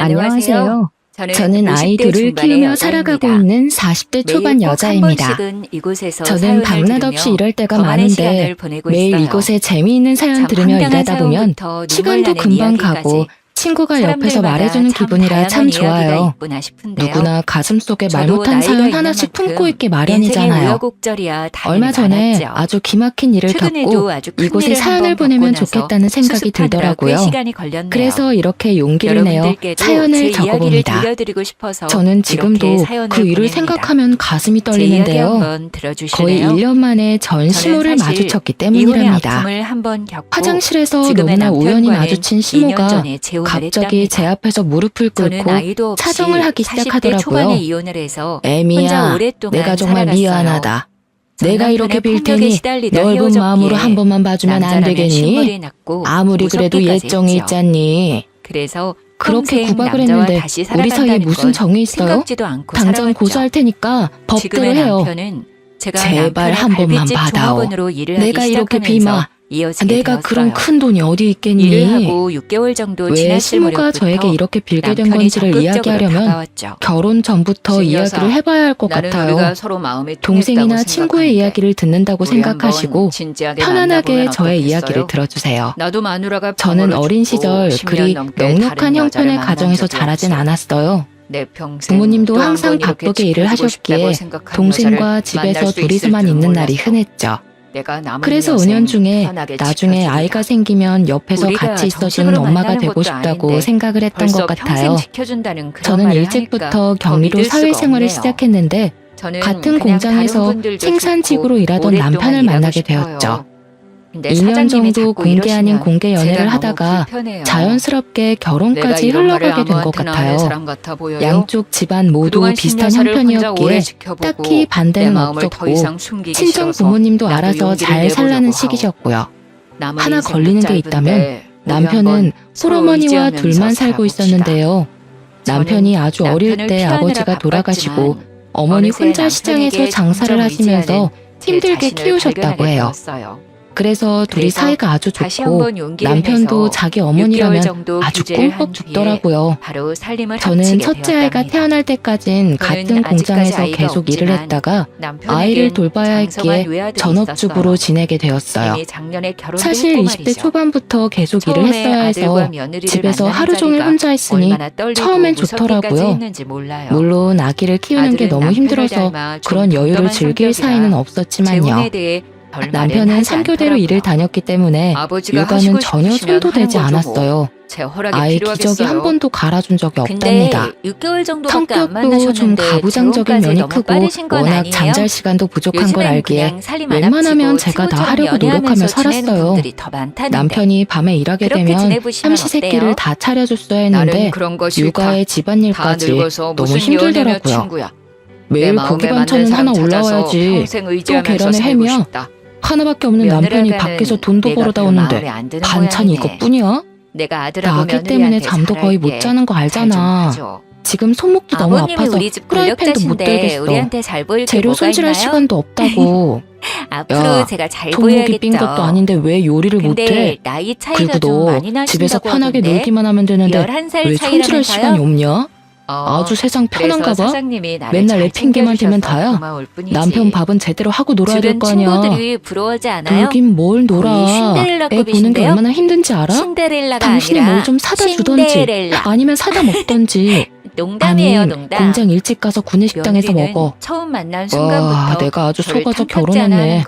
안녕하세요. 저는 아이 둘을 키우며 살아가고 있는 40대 초반 여자입니다. 저는 밤낮 없이 일할 때가 많은데 매일 이곳에 재미있는 사연 들으며 일하다 보면 시간도 금방 가고 친구가 옆에서 말해주는 기분이라 참 좋아요. 누구나 가슴속에 말 못한 사연 하나씩 품고 있기 마련이잖아요. 얼마 전에 아주 기막힌 일을 겪고 이곳에 사연을 보내면 좋겠다는 생각이 들더라고요. 그래서 이렇게 용기를 내어 사연을 적어봅니다. 저는 지금도 그 일을 생각하면 가슴이 떨리는데요. 거의 1년 만에 전 시모를 마주쳤기 때문이랍니다. 화장실에서 너무나 우연히 마주친 시모가 갑자기 제 앞에서 무릎을 꿇고 차정을 하기 시작하더라고요. 애미야, 내가 정말 미안하다. 내가 이렇게 빌 테니 넓은 마음으로 한 번만 봐주면 안 되겠니? 아무리 그래도 예정이 있잖니. 그렇게 구박을 했는데 우리 사이에 무슨 정이 있어요? 당장 고소할 테니까 법대로 해요. 제발 한 번만 받아오. 내가 이렇게 비마. 내가 그런 큰 돈이 어디 있겠니? 왜 시모가 저에게 이렇게 빌게 된 건지를 이야기하려면 결혼 전부터 이야기를 해봐야 할 것 같아요. 동생이나 친구의 이야기를 듣는다고 생각하시고 편안하게 저의 이야기를 들어주세요. 저는 어린 시절 그리 넉넉한 형편의 가정에서 자라진 않았어요. 부모님도 항상 바쁘게 일을 하셨기에 동생과 집에서 둘이서만 있는 날이 흔했죠. 그래서 은연중에 나중에 아이가 생기면 옆에서 같이 있어주는 엄마가 되고 싶다고 생각을 했던 것 같아요. 저는 일찍부터 격리로 사회생활을 시작했는데 같은 공장에서 생산직으로 일하던 남편을 만나게 되었죠. 2년 정도 공개 아닌 공개 연애를 하다가 자연스럽게 결혼까지 흘러가게 된 것 같아요. 양쪽 집안 모두 비슷한 형편이었기에 딱히 반대는 없었고 친정 부모님도 알아서 잘 살라는 시기셨고요. 하나 걸리는 게 있다면 남편은 홀어머니와 둘만 살고 있었는데요. 남편이 아주 어릴 때 아버지가 돌아가시고 어머니 혼자 시장에서 장사를 하시면서 힘들게 키우셨다고 해요. 그래서 둘이 사이가 아주 좋고 남편도 자기 어머니라면 아주 꿈뻑 죽더라고요. 저는 첫째 아이가 태어날 때까진 같은 공장에서 계속 일을 했다가 아이를 돌봐야 했기에 전업주부로 지내게 되었어요. 사실 20대 초반부터 계속 일을 했어야 해서 집에서 하루 종일 혼자 있으니 처음엔 좋더라고요. 물론 아기를 키우는 게 너무 힘들어서 그런 여유를 즐길 사이는 없었지만요. 남편은 3교대로 일을 다녔기 때문에 육아는 전혀 손도 대지 않았어요. 아이 기저귀 한 번도 갈아준 적이 없답니다. 성격도 좀 가부장적인 면이 크고 워낙 잠잘 시간도 부족한 걸 알기에 웬만하면 제가 다 하려고 노력하며 살았어요. 남편이 밤에 일하게 되면 삼시세끼를 다 차려줬어야 했는데 육아에 집안일까지 너무 힘들더라고요. 매일 고기 반찬은 하나 올라와야지. 또 계란에 햄이야. 하나밖에 없는 남편이 밖에서 돈도 벌어다 오는데 반찬이 이것뿐이야? 나 아기 때문에 잠도 거의 못 자는 거 알잖아. 지금 손목도 너무 아파서 프라이팬도 못 들겠어. 재료 손질할 시간도 없다고. 야, 손목이 삔 것도 아닌데 왜 요리를 못해? 그리고 너 집에서 편하게 놀기만 하면 되는데 왜 손질할 시간이 없냐? 아주 세상 편한가 봐? 맨날 내 핑계만 대면 다야? 남편 밥은 제대로 하고 놀아야 될 거 아니야. 놀긴 뭘 놀아. 애 보는 게 얼마나 힘든지 알아? 당신이 뭘 좀 사다 주던지 아니면 사다 먹던지. 아니 공장 일찍 가서 구내식당에서 먹어. 와, 내가 아주 속아서 결혼했네.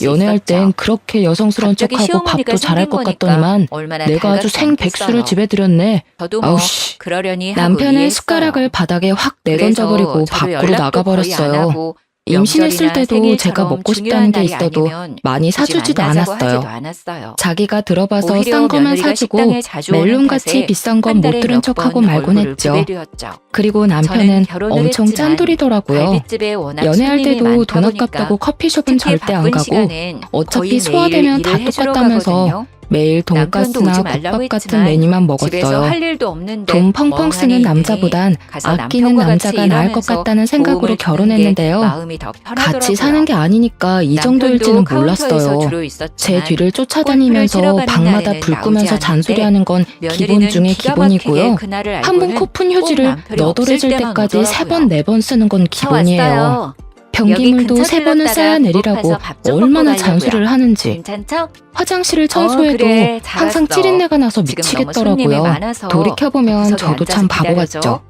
연애할 땐 그렇게 여성스러운 척하고 밥도 잘할 것 같더니만 내가 아주 생백수를 집에 들였네. 아우씨. 남편은 숟가락을 바닥에 확 내던져버리고 밖으로 나가버렸어요. 임신했을 때도 제가 먹고 싶다는 게 있어도 많이 사주지도 않았어요. 자기가 들어봐서 싼 거만 사주고 멜론같이 비싼 건 못 들은 척하고 말곤 했죠. 그리고 남편은 엄청 짠돌이더라고요. 연애할 때도 돈 아깝다고 커피숍은 절대 안 가고 어차피 소화되면 다 똑같다면서 매일 남편도 돈가스나 오지 말라고 국밥 같은 했지만 메뉴만 집에서 먹었어요. 할 일도 없는데 돈 펑펑 쓰는 멍하니 남자보단 가서 아끼는 남편과 같이 남자가 나을 것 일하면서 같다는 생각으로 도움을 주는 게 결혼했는데요. 마음이 더 편하더라고요. 같이 사는 게 아니니까 이 정도일지는 남편도 카운터에서 몰랐어요. 주로 제 있었지만 뒤를 골프를 쫓아다니면서 치러 가는 방마다 날에는 불 나오지 끄면서 않는데 잔소리하는 건 기본 며느리는 중에 기가 막히게 기본이고요. 그날을 한 번 알고는 코푼 꼭 휴지를 남편이 너덜해질 없을 때만 때까지 3번, 오더라고요. 4번 쓰는 건 저 기본이에요. 왔어요. 변기물도 여기 3번은 근처 써야 들렀다가 내리라고 배고파서 밥좀 먹고 얼마나 가려고요. 잔소리를 하는지. 괜찮죠? 화장실을 청소해도 그래, 항상 잘했어. 찌린내가 나서 지금 너무 손님이 미치겠더라고요. 많아서 돌이켜보면 구석에 저도 앉아서 참 바보 기다려줘. 같죠.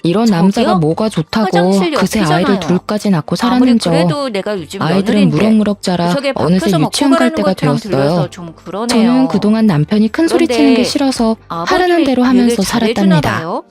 이런 저기요? 남자가 뭐가 좋다고 화장실 그새 옆이잖아요. 아이를 둘까지 낳고 아무리 살았는죠. 그래도 내가 요즘 아이들은 며느리인데 무럭무럭 자라 구석에 어느새 밥해서 먹고 유치원 갈 가라는 때가 것처럼 되었어요. 들려서 좀 그러네요. 저는 그동안 남편이 큰 소리 그런데 치는 게 싫어서 하라는 아버님이 대로 되게 하면서 잘해주나 살았답니다. 봐요.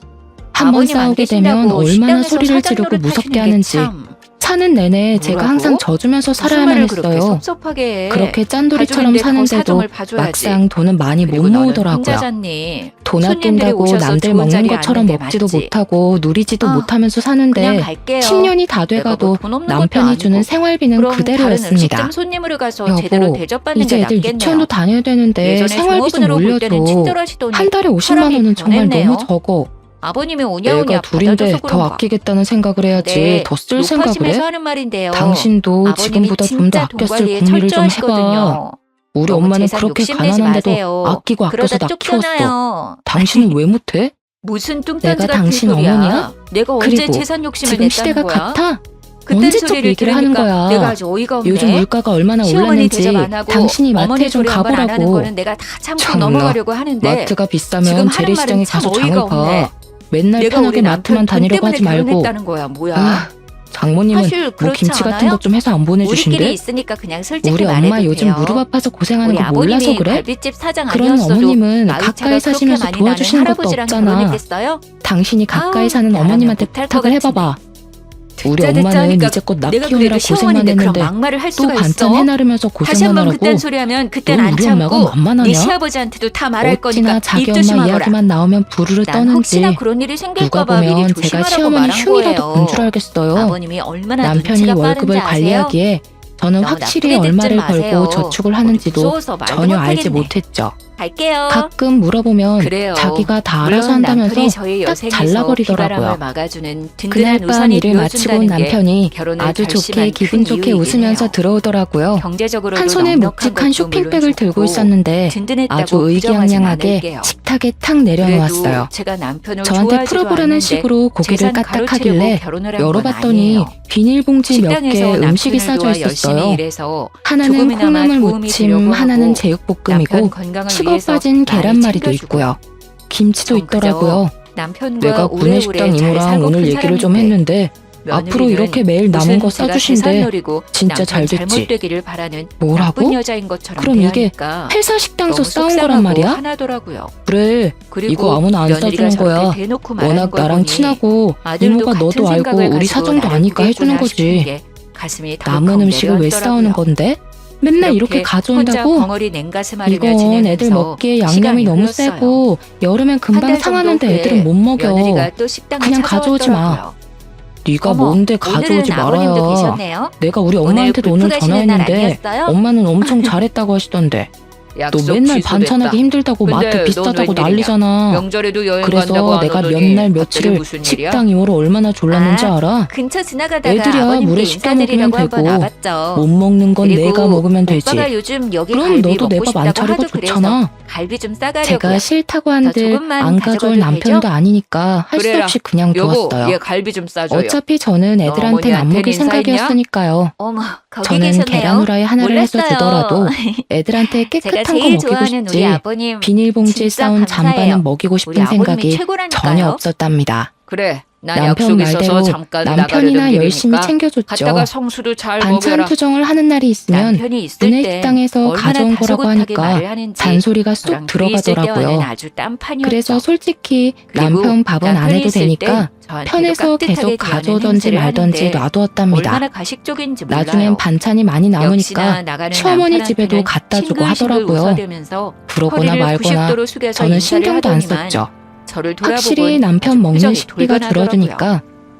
한 번 아버님 안 싸우게 되면 계신다고 얼마나 식당에서 소리를 사장 지르고 노릇 무섭게 하시는 게 하는지 참 사는 내내 제가 뭐라고? 항상 져주면서 무슨 살아야만 말을 그렇게 했어요. 섭섭하게 해. 그렇게 짠돌이처럼 가족인데 더 사는데도 사정을 봐줘야지. 막상 돈은 많이 못 그리고 너는 모으더라고요. 혼자잖니. 돈 손님들이 아낀다고 오셔서 남들 좋은 먹는 자리에 것처럼 앉는데 먹지도 맞지? 못하고 누리지도 아, 못하면서 그냥 사는데 갈게요. 10년이 다 돼가도 내가 뭐돈 없는 것도 남편이 아니고. 주는 생활비는 그럼 다른 그대로였습니다. 음식점 손님으로 가서 제대로 여보, 대접받는 이제 게 애들 낫겠네요. 유치원도 다녀야 되는데 예전에 생활비 좀 종업원으로 볼 때는 올려줘. 친절하시더니 한 달에 50만 사람이 원은 정말 변했네요. 너무 적어. 아버님이 오냐오냐 애가 둘인데 받아줘서 더 그런가. 아끼겠다는 생각을 해야지 네, 더 쓸 생각을 높아심에서 해? 하는 말인데요. 당신도 아버님이 지금보다 좀 더 진짜 아껴 쓸 돈 관리에 궁리를 좀 해봐. 철저하시거든요. 우리 너무 엄마는 재산 그렇게 욕심내지 가난한데도 마세요. 아끼고 아껴서 그러다 나 키웠어. 쫓겨나요. 당신은 왜 못해? 무슨 내가 뚱딴지 같은 당신 소리야. 어머니야? 내가 언제 그리고 재산 욕심을 지금 냈다는 시대가 거야? 같아? 그딴 언제적 소리를 얘기를 하는 들으니까 거야. 내가 아주 어이가 없네. 요즘 물가가 얼마나 시어머니 올랐는지 대접 안 하고 당신이 마트에 어머니 좀 소리 한번 안 하는 가보라고. 거는 내가 다 참고 참나. 넘어가려고 하는데 마트가 지금 비싸면 하는 재래시장에 말은 참 가서 어이가 장을 봐. 없네. 맨날 내가 편하게 우리 남편 마트만 돈 다니려고 때문에 하지 말고. 결혼했다는 거야. 뭐야? 아, 장모님은 사실 뭐 그렇지 김치 같은 않아요? 것 좀 해서 안 우리끼리 보내주신대? 있으니까 그냥 솔직히 우리 말해도 엄마 요즘 돼요. 무릎 아파서 고생하는 우리 거 몰라서 아버님이 그래? 갈비집 사장 그런 아니었어도 어머님은 나이 차가 가까이 그렇게 사시면서 많이 도와주시는 나는 것도 할아버지랑 없잖아. 결혼했겠어요? 당신이 가까이 아우, 사는 나라면 어머님한테 못할 것 부탁을 해봐봐. 우리 듣자 엄마는 하니까 이제껏 나 내가 키우느라 그래도 고생만 시어머니인데 그런 했는데 막말을 할 또 수가 반찬 있어? 해나르면서 다시 고생만 한번 하라고. 그딴 소리 하면 그땐 넌 안 우리 엄마가 참고 만만하냐? 네 시아버지한테도 다 말할 거니까 어찌나 자기 입 엄마 조심하거라. 이야기만 나오면 부르르 난 혹시나 떠는지 그런 일이 누가 생길까 봐 미리 보면 제가 조심하라고 시어머니 말한 흉이라도 본 줄 거예요. 알겠어요. 아버님이 얼마나 남편이 눈치가 월급을 빠른지 아세요? 관리하기에 저는 너무 확실히 나쁘게 듣지 얼마를 마세요. 벌고 저축을 하는지도 무서워서 말도 전혀 알지 못하겠네. 못했죠. 갈게요. 가끔 물어보면 그래요. 자기가 다 물론 알아서 한다면서 남편이 저희 딱 여생에서 잘라버리더라고요. 비바람을 막아주는 그날 든든한 밤 우산이 일을 마치고 되어준다는 게 남편이 결혼을 아주 좋게 결심한 기분 큰 좋게 이유이긴 웃으면서 해요. 들어오더라고요. 경제적으로도 한 손에 넉넉한 묵직한 것도 쇼핑백을 물론 들고 좋고 있었는데 든든했다고 아주 부정하진 의기양양하게 않을게요. 식탁에 탁 내려놓았어요. 그래도 제가 남편을 저한테 좋아하지도 풀어보라는 않는데 식으로 고개를 재산 까딱하길래 가로채려고 결혼을 한 건 열어봤더니 아니에요. 비닐봉지 몇 개 식당에서 음식이 남편을 싸져 도와 열심히 있었어요. 일해서 하나는 조금이나마 콩나물 도움이 무침, 되려고 하나는 하고 제육볶음이고 남편 건강을 식어 위해서 빠진 많이 계란말이도 챙겨주고 있고요. 김치도 전 그저 있더라고요. 남편과 내가 오래오래 구내식당 잘 이모랑 살고픈 오늘 얘기를 좀 사람인데 했는데 앞으로 이렇게 매일 남은 거 싸주신대. 진짜 잘 됐지. 잘못되기를 바라는 뭐라고? 나쁜 여자인 것처럼 그럼 이게 대하니까 회사 식당에서 너무 싸운 속상하고 거란 말이야? 화나더라고요. 그래, 그리고 이거 아무나 안 며느리가 싸주는 거야. 저렇게 대놓고 말하는 워낙 걸 나랑 보니 친하고 아들도 이모가 같은 너도 알고 생각을 우리 가지고 사정도 나를 아니까 해주는 구해주나 싶은 거지. 게 가슴이 남은 덜컥 음식을 왜 싸우는 내려앉더라고요. 건데? 맨날 이렇게 혼자 가져온다고? 벙어리 냉가슴 앓으며 이건 지내면서 애들 먹기에 양념이 시간이 너무 흘렀어요. 세고 여름엔 금방 한달 정도 상하는데 후에 애들은 못 먹여. 며느리가 또 식당에 그냥 가져오지 마. 찾아왔더라고요. 네가 어머, 뭔데 가져오지 오늘은 아버님도 말아야. 계셨네요. 내가 우리 오늘 엄마한테도 오늘 불프 가시는 날 전화했는데 아니었어요? 엄마는 엄청 잘했다고 하시던데. 너 약속 맨날 취소됐다. 반찬하기 힘들다고 근데 마트 넌 비싸다고 웬일이냐? 난리잖아. 명절에도 여행 간다고 그래서 안 내가 몇 오더니 날 갑자기 며칠을 무슨 일이야? 식당 이모로 얼마나 졸랐는지 아, 알아? 근처 지나가다가 애들이야 아버님께 물에 씻겨 먹으면 인사드리려고 한번 되고 와봤죠. 못 먹는 건 그리고 내가 먹으면 되지. 오빠가 요즘 여기 그럼 갈비 너도 내 먹고 밥 안 싶다고 차리고 하도 그래서 좋잖아. 갈비 좀 싸가려고요. 제가 싫다고 한들 조금만 안 가져올 가져가도 남편도 되죠? 아니니까 할 수 그래라. 없이 그냥 여보, 두었어요. 얘 갈비 좀 싸줘요. 어차피 저는 애들한텐 안 어머니한텐 먹일 인사했냐? 생각이었으니까요. 어머, 거기 저는 계셨네요. 계란 후라이 하나를 해서 몰랐어요. 주더라도 애들한테 제가 깨끗한 거 제일 먹이고 좋아하는 우리 싶지 아버님 비닐봉지에 진짜 싸운 감사해요. 잠바는 먹이고 우리 싶은 아버님이 생각이 최고라니까요. 전혀 없었답니다. 그래, 난 남편 약속 있어서 말대로 잠깐 남편이나 나가려던 열심히 길이니까 챙겨줬죠. 갔다가 성수를 잘 반찬 먹여라. 투정을 하는 날이 있으면 남편이 있을 은혜 때 식당에서 얼마나 가져온 거라고 다소곳하게 하니까 말을 하는지 잔소리가 쏙 저랑 둘이 있을 때와는 들어가더라고요. 아주 딴판이었죠. 그래서 솔직히 그리고 남편 밥은 안 남편이 해도 있을 되니까 때 저한테도 편해서 깍듯하게 계속 대하는 가져오던지 행세를 말던지 하는데 놔두었답니다. 얼마나 가식적인지 몰라요. 나중엔 반찬이 많이 역시나 남으니까 나가는 시어머니 집에도 남편한테는 갖다 주고 싱글싱글 하더라고요. 웃어대면서 그러거나 허리를 말거나 90도로 숙여서 저는 인사를 신경도 안 하더니만 썼죠. 저를 돌아보곤 확실히 남편 아주 먹는 표정이 식비가 돌변하더라고요. 줄어드니까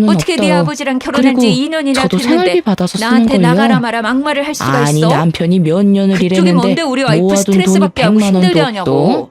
돈은 어떻게 없어요. 네 아버지랑 결혼한 그리고 지 2년이나 저도 됐는데 생활비 받아서 쓰는 나한테 걸요. 나가라 마라 막말을 할 수가 아니 있어? 남편이 몇 년을 그쪽이 일했는데 뭔데 우리 와이프 모아둔 돈이 스트레스 받게 하고 100만 원도 힘들게 하냐고. 없고.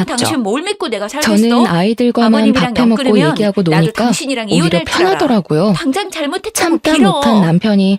많았죠. 당신 뭘 믿고 내가 살겠어? 저는 아이들과만 아버님이랑 밥해 먹고 영 얘기하고 나도 노니까 당신이랑 오히려 이혼할 줄 알아. 편하더라고요. 당장 잘못했다고 참다 빌어. 못한 남편이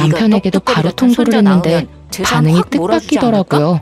남편에게도 바로 통보를 했는데 반응이 뜻밖이더라고요.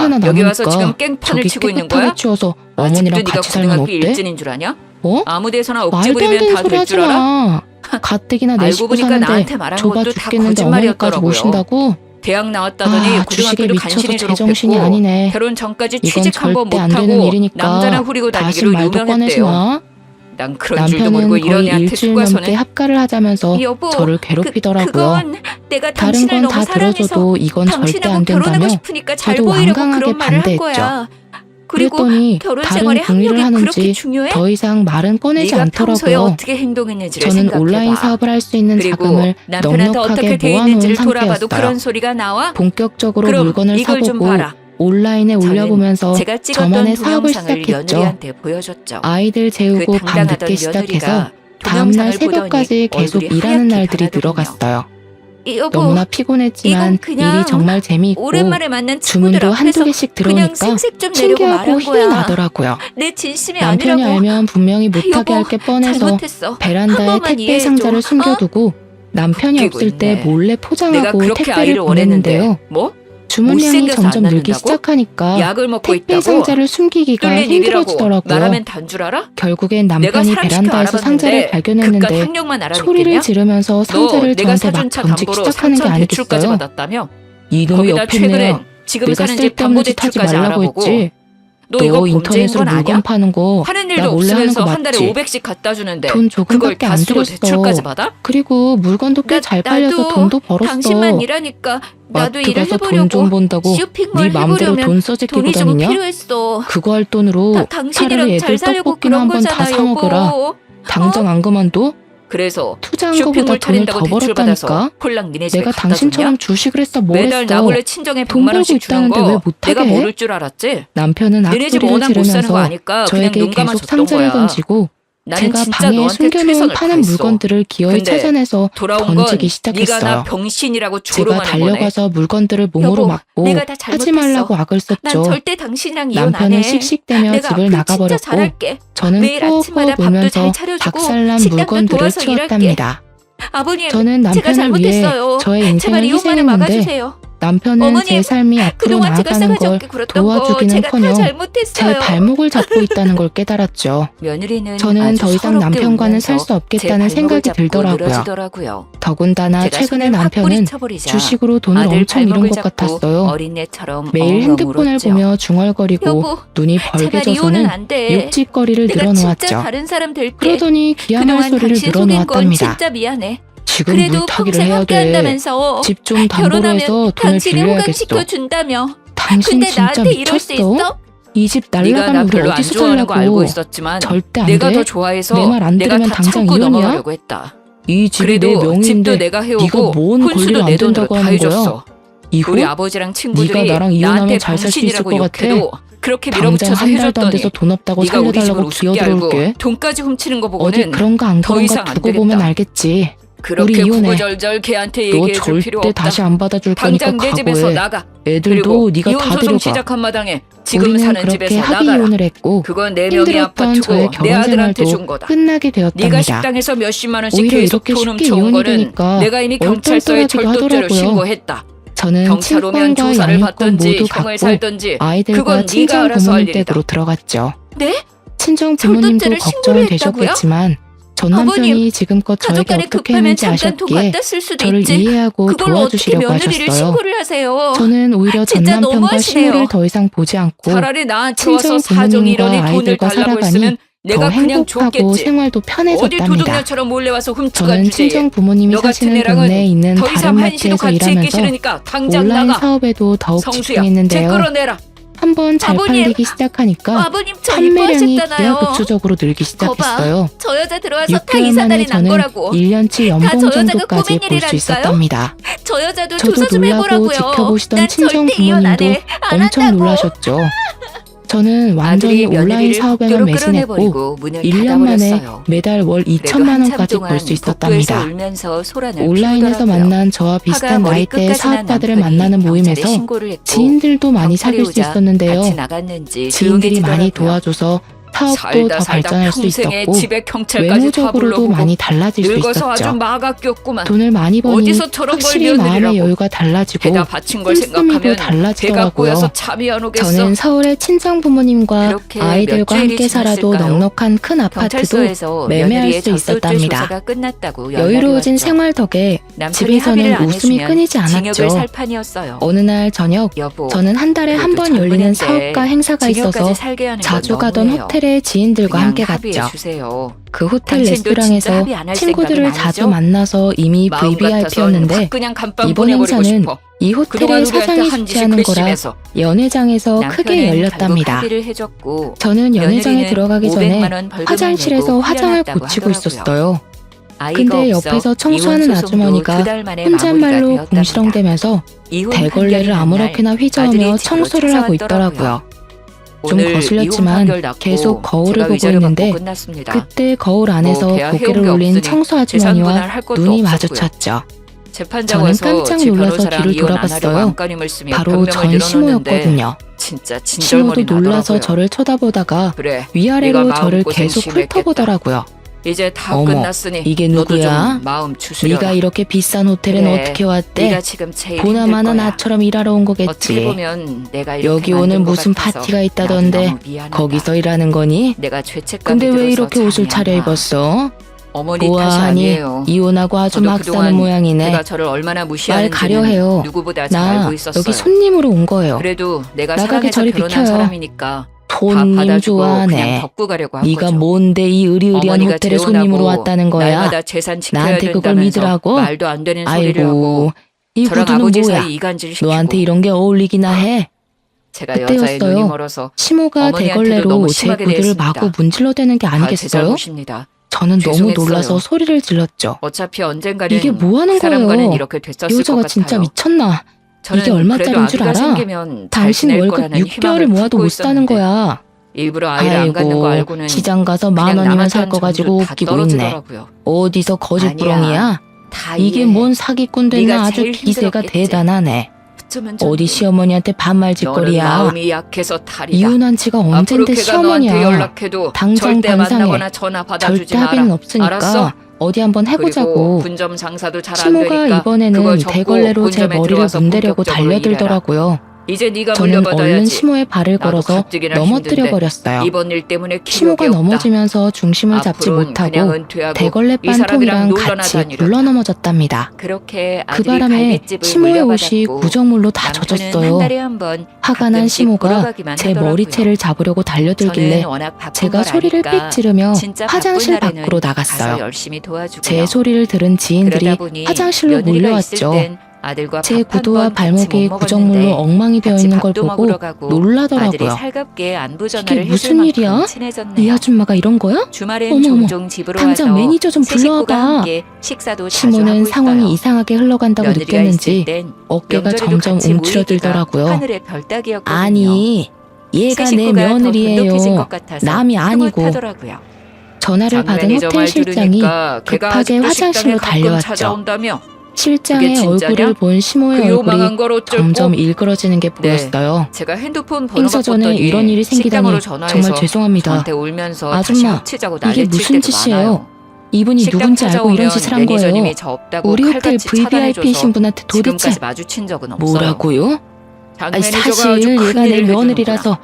하나 여기 와서 남으니까 지금 깽판을 저기 치고 있는 깨끗하게 거야? 치워서 아직도 어머니랑 네가 같이 살면 고등학교 어때? 일진인 줄 아냐? 뭐? 아무 데서나 억지 말도 안 부리면 되는 다 소리 될 하지 줄 알아? 마. 가뜩이나 내 알고 식구 보니까 사는데 나한테 말한 좁아 것도 다 죽겠는데 어머니까지 거짓말이었더라고요. 모신다고? 대학 나왔다더니 아, 주식에 고등학교도 미쳐도 간신히 제정신이 졸업했고 아니네. 결혼 전까지 이건 취직 한 번 절대 안 되는 못하고 일이니까 남자나 후리고 다시 다니기로 말도 꺼내지 유명했대요. 마. 난 그런 줄도 모르고 남편은 이런 거의 애한테 일주일 넘게 속아서는 합가를 하자면서 여보, 저를 괴롭히더라고요. 그건 내가 다른 당신을 건 너무 다 사랑해서 들어줘도 이건 절대 당신하고 안 결혼하고 된다며 싶으니까 잘 저도 보이려고 완강하게 그런 말을 한 반대했죠. 거야. 그리고 그랬더니 결혼 다른 생활에 궁리를 학력이 그렇게 하는지 중요해? 더 이상 말은 꺼내지 네가 평소에 않더라고요. 어떻게 행동했는지를 저는 생각해봐. 온라인 사업을 할 수 있는 그리고 자금을 남편한테 넉넉하게 어떻게 돼 모아놓은 있는지를 돌아봐도 상태였어요. 그런 소리가 나와? 본격적으로 그럼 물건을 이걸 좀 사보고 봐라. 온라인에 저는 올려보면서 제가 찍었던 저만의 사업을 동영상을 시작했죠. 며느리한테 보여줬죠. 아이들 그 재우고 밤 당당하던 늦게 시작해서 며느리가 다음날 동영상을 보더니 새벽까지 계속 얼굴이 일하는 하얗게 날들이 변하더군요. 늘어갔어요. 여보, 너무나 피곤했지만 이건 그냥 일이 정말 재미있고 오랜만에 만난 친구들 주문도 한두 앞에서 개씩 그냥 들어오니까 생색 좀 내려고 신기하고 말한 힘이 거야. 나더라고요. 내 진심이 남편이 아니라고. 알면 분명히 못하게 여보, 할 게 뻔해서 잘못했어. 한 베란다에 번만 택배 이해해줘. 상자를 숨겨두고 남편이 웃기고 없을 때 있네. 몰래 내가 포장하고 그렇게 택배를 아이를 원했는데 보내는데요. 뭐? 주문량이 못생겨서 점점 안 늘기 낳는다고? 시작하니까 약을 먹고 택배 있다고? 상자를 숨기기가 뚫린 일이라고 힘들어지더라고요. 말하면 단 줄 알아? 결국엔 내가 남편이 사람 시켜 베란다에서 상자를 알아봤는데 그깟 발견했는데 학력만 소리를 알아냈겠냐? 지르면서 너 상자를 내가 저한테 막 사준 차 던지기 담보로 시작하는 게 3천 대출까지 아니겠어요? 받았다며? 이놈의 거기다 옆에 내야 최근엔 지금 내가 사는 집 쓸데없는 짓 하지 담보대출까지 말라고 알아보고 했지. 너 이거 범죄인 인터넷으로 건 물건 아니야? 파는 거 하는 나 일도 몰래 하는 없으면서 거 한 달에 맞지? 500씩 갖다 주는데 돈 그걸 조금밖에 다 안 쓰고 들였어. 대출까지 받아? 그리고 물건도 꽤 잘 팔려서 돈도 벌었어. 당신만 일하니까 나도 마트 일을 가서 돈 해보려고 좀 번다고 쇼핑몰 네 맘대로 해보려면 돈 써제끼고 돈이 좀 다니냐? 필요했어. 그거 할 돈으로 차라리 당신이랑 애들 잘 살려고 떡볶이나 그런 한 번 다 거잖아, 사 먹으라. 여보. 당장 안 그만둬? 그래서 투자한 거보다 쇼핑몰 돈을 차린다고 더 대출 받아서 벌었다니까? 홀랑 니네 집에 내가 갖다 당신처럼 줬냐? 주식을 했어 뭘 매달 했어? 나 몰래 친정에 돈 100만 벌고 원씩 주는 있다는데 왜 거 못하게 내가 해? 모를 줄 알았지? 남편은 니네 집 악소리를 워낙 못 사는 거 지르면서 아니까 그냥 저에게 눈 감아 계속 줬던 상자를 거야. 던지고 나는 제가 진짜 방에 너한테 숨겨놓은 최선을 파는 다했어. 물건들을 기어이 근데 찾아내서 돌아온 건 던지기 네가 시작했어요. 나 병신이라고 제가 조롱하는 거네. 달려가서 물건들을 몸으로 여보, 막고 내가 다 하지 잘못했어. 말라고 악을 난 썼죠. 절대 당신이랑 이혼 안 남편은 해. 씩씩대며 내가 집을 앞으로 진짜 나가버렸고 잘할게. 저는 매일 아침마다 꾸역꾸역 밥도 울면서 잘 차려주고 박살난 식당도 물건들을 도와서 치웠답니다. 아버님, 저는 제가 남편을 위해 잘못했어요. 저의 제발 인생을 이혼만을 희생했는데 막아주세요. 남편은 어머님, 제 삶이 앞으로 그동안 제가 나아가는 싸가지 걸 없게 굴었던 거 제가 다 도와주기는커녕 잘못했어요. 제 발목을 잡고 있다는 걸 깨달았죠. 며느리는 저는 아주 더 이상 서럽게 남편과는 울면서 살 수 제 없겠다는 발목을 생각이 잡고 들더라고요. 늘어지더라고요. 더군다나 제가 최근에 손을 확 남편은 뿌리쳐버리자 주식으로 돈을 아들 엄청 잃은 발목을 것 잡고 같았어요. 어린애처럼 매일 엉엉 핸드폰을 울었죠. 보며 중얼거리고 여보, 눈이 제발 이혼은 벌개져서는 안 돼. 욕짓거리를 내가 진짜 늘어놓았죠. 다른 사람 될게. 그러더니 귀한 그동안 말소리를 당신 속인 건 늘어놓았답니다. 진짜 미안해. 지금 그래도 물타기를 평생 해야 함께 돼. 한다면서 집 좀 담보로 결혼하면 해서 돈을 당신이 빌려야겠어. 호강시켜 준다며. 당신 근데 진짜 나한테 이럴 수 미쳤어? 있어? 이 집 네가 나 날라가면 우리 별로 안 어디서 좋아하는 거 알고 살라고. 있었지만 절대 안 내가 돼. 더 좋아해서 내 말 안 내가 들으면 다 당장 참고 이혼이야? 넘어가려고 했다. 이 집이 내 그래도 집도 명의인데 내가 네가 해오고 뭔 혼수도 권리로 내 안 돈으로 된다고 다 하는 거야? 해줬어. 이후 우리 아버지랑 친구들이 네가 나랑 이혼하면 나한테 잘 살 수 있을 병신이라고 것 같아. 욕해도 그렇게 당장 밀어붙여서 한 달도 안 해줬더니 돼서 돈 없다고 네가 우리 집을 살려달라고 우습게 알고 기어들어올게. 돈까지 훔치는 거 어디 보고는 그런가 안 더 그런가 이상 안 두고 되겠다. 보면 알겠지. 그렇게 우리 이혼해. 구구절절 걔한테 너 얘기해줄 필요 절대 없다. 다시 안 받아줄 거니까 당장 내 집에서 각오해. 나가. 애들도 그리고 네가 이혼 다 소송 데려가. 시작한 마당에 지금 우리는 사는 그렇게 집에서 합의 나가라. 이혼을 했고 그건 내 명의 힘들었던 저의 아파트고 내 결혼 아들한테 준 생활도 거다. 끝나게 네가 되었답니다. 식당에서 몇십만 원씩 오히려 계속 이렇게 돈 쉽게 훔쳐온 이혼이 거는 되니까 내가 이미 경찰서에 얼떨떨하기도 절도죄로 하더라고요. 신고했다. 저는 경찰 오면 친권과 조사를 양육권 받든지 모두 형을 갖고 살든지 아이들과 그건 네가 친정 알아서 할 부모님 일이다. 댁으로 들어갔죠. 네? 친정 부모님도 절도죄를 걱정이 신고를 했다고요? 되셨겠지만 전 남편이 아버님, 지금껏 가족 저에게 간에 어떻게 급하면 했는지 잠깐 돈 아셨기에 갖다 쓸 수도 저를 있지. 이해하고 그걸로 어떻게 도와주시려고 며느리를 하셨어요. 신고를 하세요? 저는 오히려 전 진짜 남편과 너무하시네요. 신호를 더 이상 보지 않고 차라리 나한테 와서 친정 사정이 이러니 부모님과 돈을 아이들과 달라고 살아가니 했으면 내가 더 그냥 행복하고 줬겠지. 생활도 어디 편해졌답니다. 도둑녀처럼 몰래 와서 훔쳐간 저는 주제에 친정 부모님이 너 같은 사시는 애랑은 동네에 있는 더 다른 이상 한시도 마트에서 같이 있기 일하면서 싫으니까 당장 온라인 나가. 사업에도 더욱 성수야, 쟤 집중했는데요. 끌어내라. 한번 잘 아버님, 팔리기 시작하니까 아버님 저 판매량이 이뻐하셨잖아요. 기하급수적으로 늘기 시작했어요. 저 여자 들어와서 다 6개월 이사 만에 날이 난 저는 거라고. 1년치 다 저 연봉 여자가 정도까지 꾸민 볼 수 일이라니까요? 있었답니다. 저 여자도 저도 조사 좀 놀라고 해보라고요. 지켜보시던 난 친정 절대 이혼 안 부모님도 해. 안 엄청 한다고. 놀라셨죠. 저는 완전히 아들이 온라인 며느리를 사업에만 학교로 매진했고 끌어내버리고 문을 1년 만에 닫아버렸어요. 매달 월 그래도 2천만 한참 원까지 동안 벌 수 복도에서 있었답니다. 울면서 소란을 온라인에서 피우더라고요. 만난 저와 비슷한 화가 나이대의 머리끝까지 난 사업가들을 남편이 만나는 경찰에 모임에서 신고를 했고 지인들도 많이 경찰이 사귈 수 오자 있었는데요. 같이 나갔는지 지인들이 많이 조용해지더라고요. 도와줘서 사업도 살다 더 살다 발전할 수 평생에 있었고 집에 경찰까지 다 외모적으로도 불러보고 많이 달라질 수 늙어서 아주 있었죠. 마각겼구만. 돈을 많이 버니 어디서 저런 걸 확실히 마음의 며느리라고. 여유가 달라지고 배다 받친 걸 씀씀이도 생각하면 배가 달라지더라고요. 꼬여서 잠이 안 오겠어. 저는 서울의 친정 부모님과 그렇게 아이들과 몇 주일이 함께 살아도 지났을까요? 넉넉한 큰 아파트도 경찰서에서 매매할 며느리의 수 전술죄 있었답니다. 조사가 끝났다고 연락이 여유로워진 왔죠. 생활 덕에 남편이 집에서는 합의를 안 웃음이 해주면 끊이지 징역을 않았죠. 살 판이었어요. 어느 날 저녁 여보, 저는 한 달에 한 그래도 번 열리는 젊은인데 사업가 행사가 징역까지 있어서 살게 하는 건 자주 가던 너무해요. 호텔의 지인들과 그냥 함께 합의해 갔죠. 주세요. 그 호텔 당신도 진짜 레스토랑에서 합의 안할 친구들을 생각은 자주 아니죠? 만나서 이미 마음 같아서는 VVIP였는데 확 그냥 감방 이번 보내버리고 행사는 싶어. 이 그동안 호텔의 우리한테 사장이 한 짓이 주최하는 거라 괘씸해서. 연회장에서 크게 남편은 결국 열렸답니다. 합의를 해줬고 저는 연회장에 며느리는 들어가기 500만 전에 원 벌금을 화장실에서 내고 화장을 훈련했다고 고치고 하더라고요. 있었어요. 아이가 근데 없어 옆에서 청소하는 이혼 소송도 아주머니가 2달 만에 혼잣말로 마무리가 되었답니다. 궁시렁대면서 이혼 대걸레를 판결이 난 아무렇게나 날 휘저으며 아들이 집으로 청소를 하고 찾아왔더라고요. 있더라고요. 좀 오늘 거슬렸지만 이혼 판결 났고 계속 거울을 제가 보고 위자료 받고 있는데 끝났습니다. 그때 거울 안에서 뭐 배아 고개를 해온 게 올린 없으니 청소 재산 아주머니와 분할할 것도 눈이 없었고요. 마주쳤죠. 재판장에서 저는 깜짝 집 놀라서 변호사랑 뒤를 이혼 안 하려고 돌아봤어요. 안간힘을 쓰며 바로 변명을 전 늘어놓는데 시모였거든요. 진짜 시모도 진절머리 놀라서 나더라고요. 저를 쳐다보다가 그래, 위아래로 네가 저를 마음고생 계속 심했겠다. 훑어보더라고요. 이제 다 어머, 끝났으니 이게 너도 누구야? 좀 마음 추스려라. 네가 이렇게 비싼 호텔엔 그래, 어떻게 왔대? 네가 지금 제일 보나마나 힘들 거야. 나처럼 일하러 온 어떻게 거겠지. 보면 내가 이렇게 여기 오늘 만든 것 무슨 같아서 파티가 나도 있다던데 너무 미안하다. 거기서 일하는 거니? 내가 죄책감이 근데 왜 들어서 이렇게 옷을 잠이 안 와. 차려입었어? 어머니 탓이 우아하니 아니에요. 이혼하고 아주 저도 막 그동안 사는 모양이네. 내가 저를 얼마나 말 무시하는지는 가려 해요. 누구보다 잘 나 알고 있었어요. 여기 손님으로 온 거예요. 그래도 내가 나가게 사랑해서 저리 결혼한 비켜요. 사람이니까 다 손님 받아주고 그냥 좋아하네. 덮고 가려고 한 네가 거죠. 뭔데 이 의리의리한 어머니가 호텔에 재혼하고 손님으로 왔다는 거야? 날마다 재산 지켜야 나한테 그걸 된다면서 믿으라고? 말도 안 되는 소리를 아이고 하고 이 저랑 구두는 아버지 뭐야? 사이 이간질 시키고 너한테 이런 게 어울리기나 해? 제가 그때였어요. 여자의 눈이 멀어서 시모가 어머니한테도 대걸레로 너무 제 심하게 구두를 대했습니다. 마구 문질러대는 게 다 제 아니겠어요? 잘못입니다. 저는 너무 죄송했어요. 놀라서 소리를 질렀죠. 어차피 언젠가는 이게 뭐 하는 그 사람과는 거예요? 이렇게 됐었을 이 것 여자가 같아요. 진짜 미쳤나? 저는 이게 얼마짜린 그래도 줄 아기가 알아? 생기면 잘 당신 지낼 월급 거라는 6개월을 희망을 모아도 품고 못 사는 있었는데 거야. 일부러 아이를 안 갖는 거 아이고 알고는 시장 가서 그냥 10,000원이면 살 남았다는 거 가지고 점수 다 웃기고 있네. 떨어지더라고요. 어디서 거짓부렁이야? 다 이게 이해해. 뭔 사기꾼 됐나 네가 아주 제일 기세가 힘들었겠지. 대단하네. 어쩌면 어디 좋은데. 시어머니한테 너는 반말짓거리야. 마음이 약해서 탈이다. 이혼한 지가 앞으로 언젠데 걔가 너한테 시어머니야. 연락해도 당장 절대 반상해. 만나거나 전화 받아주지 절대 마라. 합의는 없으니까 알았어? 어디 한번 그리고 해보자고. 분점 장사도 잘 안 시모가 되니까 이번에는 그거 접고 대걸레로 제 본점에 머리를 들어와서 문대려고 본격적으로 달려들더라고요. 일해라. 이제 네가 저는 얼른 물려받아야지. 시모의 발을 나도 걸어서 가뜩이나 넘어뜨려 힘든데 버렸어요. 이번 일 때문에 시모가 기력이 없다. 넘어지면서 중심을 잡지 앞으로는 못하고 그냥 은퇴하고 대걸레 이 사람이랑 빤통이랑 놀러나 같이 다니라. 굴러 넘어졌답니다. 그렇게 그 아들이 바람에 갈비집을 시모의 옷이 물려받았고 구정물로 다 남편은 젖었어요. 한 달에 한 번 화가 난 가끔씩 보러 시모가 가기만 제 하더라고요. 머리채를 잡으려고 달려들길래 저는 워낙 바쁜 제가 걸 소리를 아니까 삑 지르며 진짜 바쁜 화장실 날에는 밖으로 가서 나갔어요. 열심히 도와주고요. 제 소리를 들은 지인들이 그러다 보니 화장실로 며느리가 있을 몰려왔죠. 땐 아들과 제 밥 한 구두와 번 같이 발목이 못 구정물로 먹었는데 엉망이 되어 같이 있는 걸 밥도 보고 먹으러 가고 아들이 놀라더라고요. 살갑게 안부 전화를 이게 해줄 무슨 만큼 일이야? 친해졌네요. 이 아줌마가 이런 거야? 주말엔 어머, 어머. 종종 집으로 당장 와서 매니저 좀 새 식구가 불러와봐. 함께 식사도 자주 시모는 하고 상황이 있어요. 이상하게 흘러간다고 며느리가 느꼈는지 있을 땐 어깨가 명절에도 점점 같이 모이기가 움츠러들더라고요. 하늘의 별따기였거든요. 아니, 얘가 새 내 식구가 더 돈독해진 며느리예요. 것 같아서 남이 아니고. 흐뭇하더라고요. 전화를 받은 호텔 실장이 급하게 화장실로 달려왔죠. 찾아온다며. 실장의 그게 진짜냐? 얼굴을 본 시모의 그 요망한 얼굴이 걸 어쩌고. 점점 일그러지는 게 네. 보였어요. 제가 핸드폰 번호 행사 전에 바꿨더니 이런 일이 생기다니 식당으로 전화해서 정말 죄송합니다. 저한테 울면서 다시 아줌마, 합치자고 이게 난리칠 무슨 때도 짓이에요? 많아요. 이분이 식당 누군지 알고 이런 찾아오면 짓을 한 거예요. 매니저님이 저 없다고 우리 호텔 칼같이 VVIP이신 차단해줘서 분한테 도대체 지금까지 마주친 적은 없어요. 뭐라고요? 장 아니, 매니저가 사실 아주 얘가 내 큰일을 해주는구나. 며느리라서.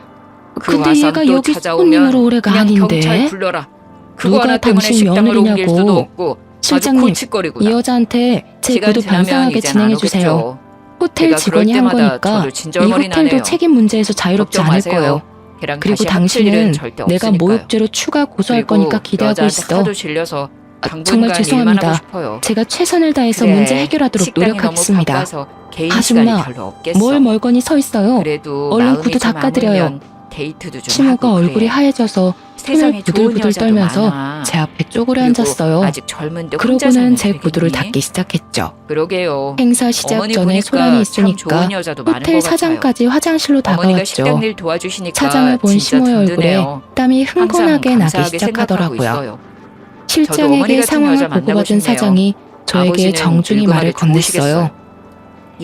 그 근데 와선 얘가 또 여기 찾아오면 손님으로 올 애가 그냥 아닌데. 경찰 불러라. 그거 누가 하나 때문에 당신 식당을 옮길 며느리냐고. 수도 없고 아주 실장님, 골칫거리구나. 이 여자한테 제 시간 구두 지나면 변상하게 이젠 안 진행해 주세요. 오겠죠. 호텔 제가 직원이 그럴 한 때마다 거니까 저도 이 진절머리 호텔도 나네요. 책임 문제에서 자유롭지 걱정 않을 마세요. 거예요. 걔랑 그리고 다시 합칠 일은 당신은 절대 내가 없으니까요. 모욕죄로 추가 고소할 그리고 거니까 기대하고 여자한테 있어. 하도 질려서 정말 당분간 일만 죄송합니다. 하고 싶어요. 제가 최선을 다해서 그래, 문제 해결하도록 식당이 노력하겠습니다. 너무 바빠서 개인 아줌마, 시간이 별로 없겠어. 뭘 멀거니 서 있어요. 그래도 얼른 마음이 구두 좀 닦아드려요. 아물면 데이트도 좀 시모가 하고 얼굴이 그래. 하얘져서 손을 세상에 좋은 부들부들 여자도 떨면서 많아. 제 앞에 쪼그려 그리고 앉았어요. 아직 젊은데 혼자 그러고는 살면 제 구두를 되겠니? 닫기 시작했죠. 그러게요. 행사 시작 어머니 전에 보니까 소란이 참 있으니까 좋은 여자도 많은 호텔 것 같아요. 사장까지 화장실로 어머니가 식당 다가왔죠. 일 도와주시니까 사장을 본 진짜 시모의 얼굴에 든든해요. 땀이 항상 흥건하게 나기 감사하게 생각하고 시작하더라고요. 있어요. 저도 실장에게 어머니 같은 상황을 여자 만나고 보고받은 싶네요. 사장이 저에게 아버지는 정중히 말을 늙음하게 건넸어요.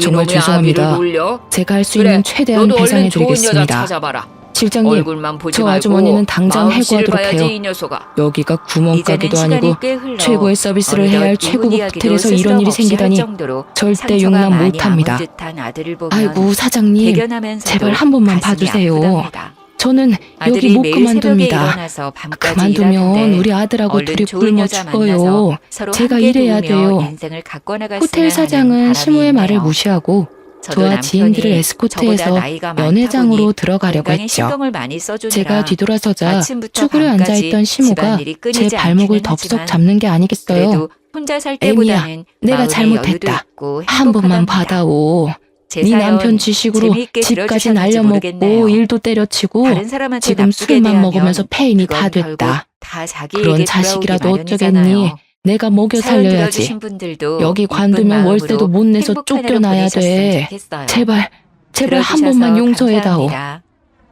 정말 이놈의 죄송합니다. 아비를 놀려? 제가 할 수 그래, 있는 최대한 너도 얼른 좋은 여자 배상해드리겠습니다. 찾아봐라. 실장님, 얼굴만 보지 저 말고 아주머니는 당장 마음씨를 해고하도록 봐야지, 해요. 이 녀석아. 여기가 이제는 구멍가게도 시간이 아니고 꽤 흘러 최고의 서비스를 어느덧 해야 할 이혼 최고급 이야기도 호텔에서 이런 스스럼 일이 없이 할 생기다니 정도로 절대 상처가 용납 많이 못합니다. 남은 듯한 아들을 보면 아이고 사장님, 대견하면서도 제발 한 번만 가슴이 봐주세요. 아프답니다. 저는 여기 아들이 못 매일 새벽에 그만둡니다. 일어나서 밤까지 그만두면 일하는데 우리 아들하고 얼른 둘이 좋은 굶어 여자 죽어요. 만나서 서로 제가 함께 일해야 도우며 돼요. 인생을 가꿔나갔으면 호텔 하는 사장은 바람이 시모의 말을 있네요. 무시하고 저도 저와 남편이 지인들을 에스코트해서 저보다 나이가 많다 연회장으로 보니 들어가려고 건강에 했죠. 신경을 많이 써주느라 제가 뒤돌아서자 아침부터 쭈그려 밤까지 앉아있던 시모가 집안일이 제 끊이지 발목을 않기는 덥석 하지만 잡는 게 아니겠어요. 그래도 혼자 살 애미야, 때보다는 내가 마음의 잘못했다. 여유도 있고 한 번만 행복하답니다. 받아오. 제 네 사연 남편 지식으로 재미있게 집까지 들어주셨는지 날려먹고 모르겠네요. 일도 때려치고 다른 사람한테 지금 나쁘게 술만 대하면 먹으면서 폐인이 다 그건 결국 됐다. 다 그런 자기에게 자식이라도 돌아오기 어쩌겠니? 마련이잖아요. 내가 먹여 사연 살려야지. 들어주신 분들도 여기 이쁜 관두면 마음으로 월세도 못 내서 행복한 하루 쫓겨나야 보내셨으면 돼. 좋겠어요. 제발 한 들어주셔서 번만 용서해다오. 감사합니다.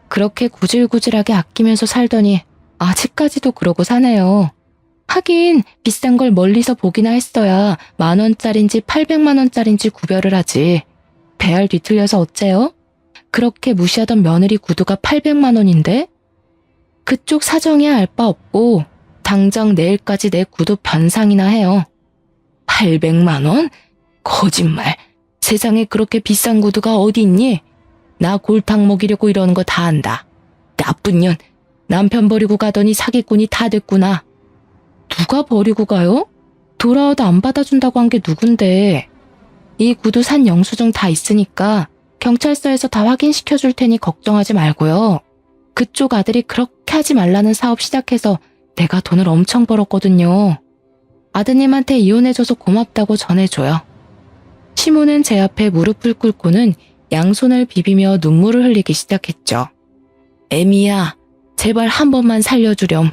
그렇게 구질구질하게 아끼면서 살더니 아직까지도 그러고 사네요. 하긴 비싼 걸 멀리서 보기나 했어야 10,000원짜린지 800만 원짜린지 구별을 하지. 배알 뒤틀려서 어째요? 그렇게 무시하던 며느리 구두가 800만 원인데? 그쪽 사정이야 알 바 없고 당장 내일까지 내 구두 변상이나 해요. 800만 원? 거짓말. 세상에 그렇게 비싼 구두가 어디 있니? 나 골탕 먹이려고 이러는 거 다 안다. 나쁜 년. 남편 버리고 가더니 사기꾼이 다 됐구나. 누가 버리고 가요? 돌아와도 안 받아준다고 한 게 누군데. 이 구두 산 영수증 다 있으니까 경찰서에서 다 확인시켜줄 테니 걱정하지 말고요. 그쪽 아들이 그렇게 하지 말라는 사업 시작해서 내가 돈을 엄청 벌었거든요. 아드님한테 이혼해줘서 고맙다고 전해줘요. 시모는 제 앞에 무릎을 꿇고는 양손을 비비며 눈물을 흘리기 시작했죠. 애미야, 제발 한 번만 살려주렴.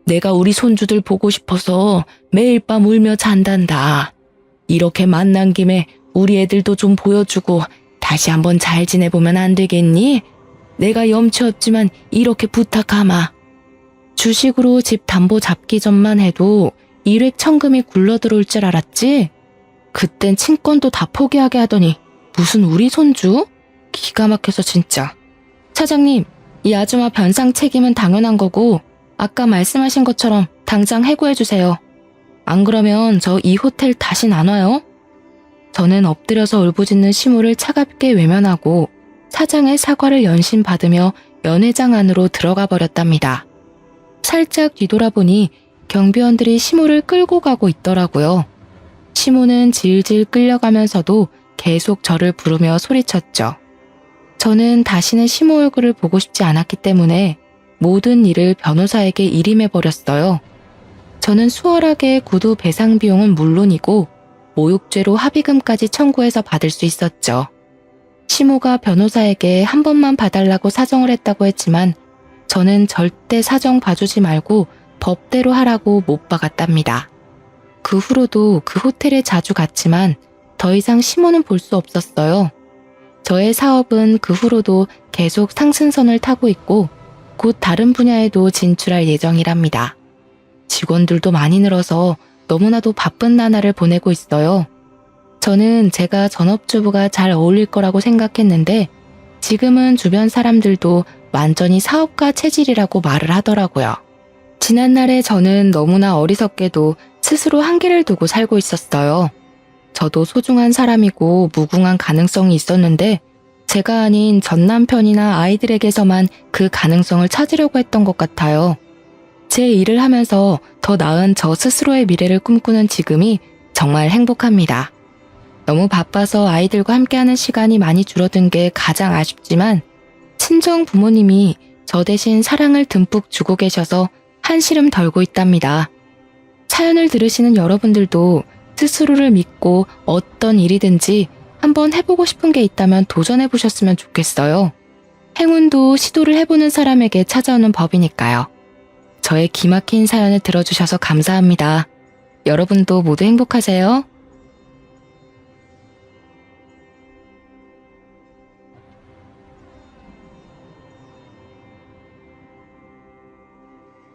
내가 우리 손주들 보고 싶어서 매일 밤 울며 잔단다. 이렇게 만난 김에 우리 애들도 좀 보여주고 다시 한번 잘 지내보면 안 되겠니? 내가 염치 없지만 이렇게 부탁하마. 주식으로 집 담보 잡기 전만 해도 일획천금이 굴러들어올 줄 알았지? 그땐 친권도 다 포기하게 하더니 무슨 우리 손주? 기가 막혀서 진짜. 차장님, 이 아줌마 변상 책임은 당연한 거고 아까 말씀하신 것처럼 당장 해고해주세요. 안 그러면 저 이 호텔 다신 안 와요? 저는 엎드려서 울부짖는 시모를 차갑게 외면하고 사장의 사과를 연신받으며 연회장 안으로 들어가 버렸답니다. 살짝 뒤돌아보니 경비원들이 시모를 끌고 가고 있더라고요. 시모는 질질 끌려가면서도 계속 저를 부르며 소리쳤죠. 저는 다시는 시모 얼굴을 보고 싶지 않았기 때문에 모든 일을 변호사에게 일임해버렸어요. 저는 수월하게 구두 배상 비용은 물론이고 모욕죄로 합의금까지 청구해서 받을 수 있었죠. 시모가 변호사에게 한 번만 봐달라고 사정을 했다고 했지만 저는 절대 사정 봐주지 말고 법대로 하라고 못 박았답니다. 그 후로도 그 호텔에 자주 갔지만 더 이상 시모는 볼 수 없었어요. 저의 사업은 그 후로도 계속 상승선을 타고 있고 곧 다른 분야에도 진출할 예정이랍니다. 직원들도 많이 늘어서 너무나도 바쁜 나날을 보내고 있어요. 저는 제가 전업주부가 잘 어울릴 거라고 생각했는데 지금은 주변 사람들도 완전히 사업가 체질이라고 말을 하더라고요. 지난날에 저는 너무나 어리석게도 스스로 한계를 두고 살고 있었어요. 저도 소중한 사람이고 무궁한 가능성이 있었는데 제가 아닌 전 남편이나 아이들에게서만 그 가능성을 찾으려고 했던 것 같아요. 제 일을 하면서 더 나은 저 스스로의 미래를 꿈꾸는 지금이 정말 행복합니다. 너무 바빠서 아이들과 함께하는 시간이 많이 줄어든 게 가장 아쉽지만 친정 부모님이 저 대신 사랑을 듬뿍 주고 계셔서 한시름 덜고 있답니다. 사연을 들으시는 여러분들도 스스로를 믿고 어떤 일이든지 한번 해보고 싶은 게 있다면 도전해보셨으면 좋겠어요. 행운도 시도를 해보는 사람에게 찾아오는 법이니까요. 저의 기막힌 사연을 들어주셔서 감사합니다. 여러분도 모두 행복하세요.